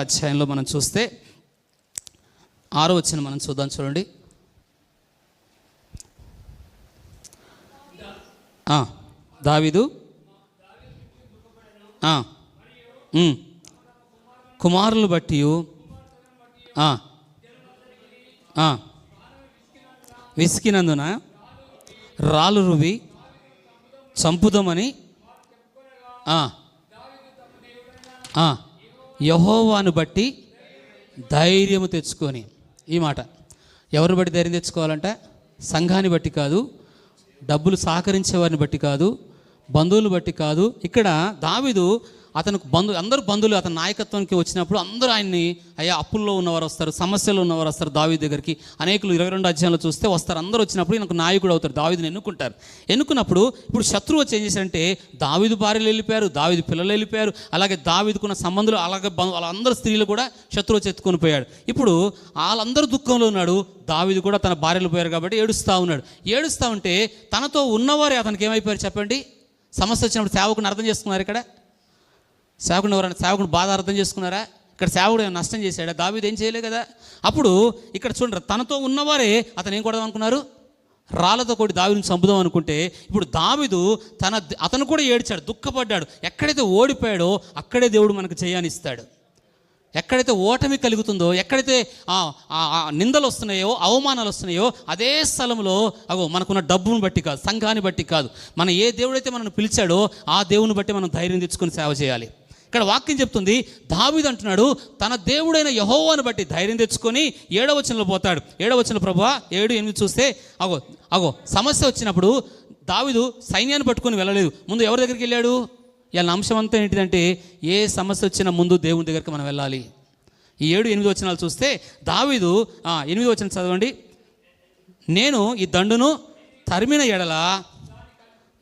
అధ్యాయంలో మనం చూస్తే 6వ వచనం మనం చూద్దాం. చూడండి. దావీదు కుమారులు బట్టి విసికినందున రాళ్ళు రువి చంపుదామని యెహోవాను బట్టి ధైర్యము తెచ్చుకొని. ఈ మాట ఎవరిని బట్టి ధైర్యం తెచ్చుకోవాలంట? సంఘాన్ని బట్టి కాదు, డబ్బులు సహకరించే వారిని బట్టి కాదు, బంధువులు బట్టి కాదు. ఇక్కడ దావీదు అతనికి అందరూ బంధువులు అతని నాయకత్వానికి వచ్చినప్పుడు అందరూ ఆయన్ని, అయ్యా అప్పుల్లో ఉన్నవారు వస్తారు, సమస్యలు ఉన్నవారు వస్తారు దావీదు దగ్గరికి. అనేకులు 22 అధ్యాయంలో చూస్తే వస్తారు. అందరూ వచ్చినప్పుడు ఈయనకు నాయకుడు అవుతారు, దావీదుని ఎన్నుకుంటారు. ఎన్నుకున్నప్పుడు ఇప్పుడు శత్రువు వచ్చి ఏం చేశారంటే దావీదు భార్యలు వెళ్ళిపోయారు, దావీదు పిల్లలు వెళ్ళిపోయారు, అలాగే దావీదుకున్న సంబంధులు, అలాగే వాళ్ళందరూ స్త్రీలు కూడా శత్రువు వచ్చి ఎత్తుకొని పోయాడు. ఇప్పుడు వాళ్ళందరూ దుఃఖంలో ఉన్నాడు. దావీదు కూడా తన భార్యలు పోయారు కాబట్టి ఏడుస్తూ ఉన్నాడు. ఏడుస్తూ ఉంటే తనతో ఉన్నవారే అతనికి ఏమైపోయారు చెప్పండి? సమస్య వచ్చినప్పుడు సేవకుని అర్థం చేసుకున్నారు. ఇక్కడ సేవకుని ఎవరైనా సేవకుని బాధ అర్థం చేసుకున్నారా? ఇక్కడ సేవకుడు నష్టం చేశాడా? దావీదు ఏం చేయలే కదా. అప్పుడు ఇక్కడ చూడండి, తనతో ఉన్నవారే అతను ఏం కొడదాం అనుకున్నారు? రాళ్ళతో కొట్టి దావీదుని చంపుదాం అనుకుంటే ఇప్పుడు దావీదు అతను కూడా ఏడ్చాడు, దుఃఖపడ్డాడు. ఎక్కడైతే ఓడిపోయాడో అక్కడే దేవుడు మనకు జయాన్ని ఇస్తాడు. ఎక్కడైతే ఓటమి కలుగుతుందో, ఎక్కడైతే నిందలు వస్తున్నాయో, అవమానాలు వస్తున్నాయో, అదే స్థలంలో మనకున్న డబ్బును బట్టి కాదు, సంఘాన్ని బట్టి కాదు, మన ఏ దేవుడైతే మనల్ని పిలిచాడో ఆ దేవుని బట్టి మనం ధైర్యం తెచ్చుకొని సేవ చేయాలి. ఇక్కడ వాక్యం చెప్తుంది, దావీదు అంటున్నాడు తన దేవుడైన యెహోవాను బట్టి ధైర్యం తెచ్చుకొని 7వ వచనంలో పోతాడు. 7వ వచనం ప్రభువా 7-8 చూస్తే సమస్య వచ్చినప్పుడు దావీదు సైన్యాన్ని పట్టుకొని వెళ్ళలేదు. ముందు ఎవరి దగ్గరికి వెళ్ళాడు? ఇలా అంశం అంతా ఏంటిదంటే, ఏ సమస్య వచ్చినా ముందు దేవుని దగ్గరికి మనం వెళ్ళాలి. ఈ 7-8 వచనాలు చూస్తే దావీదు 8వ వచనం చదవండి. నేను ఈ దండును తరిమిన ఎడల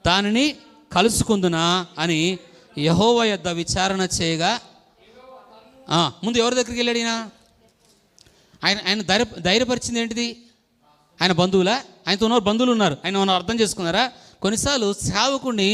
దానిని కలుసుకుందునా అని యెహోవా యొద్ద విచారణ చేయగా, ముందు ఎవరి దగ్గరికి వెళ్ళాడు ఈయన? ఆయన ధైర్యపరిచింది ఏంటిది? ఆయన బంధువులా? ఆయనతో ఉన్న బంధువులు ఉన్నారు, ఆయన అర్థం చేసుకున్నారా? కొన్నిసార్లు సేవకుడిని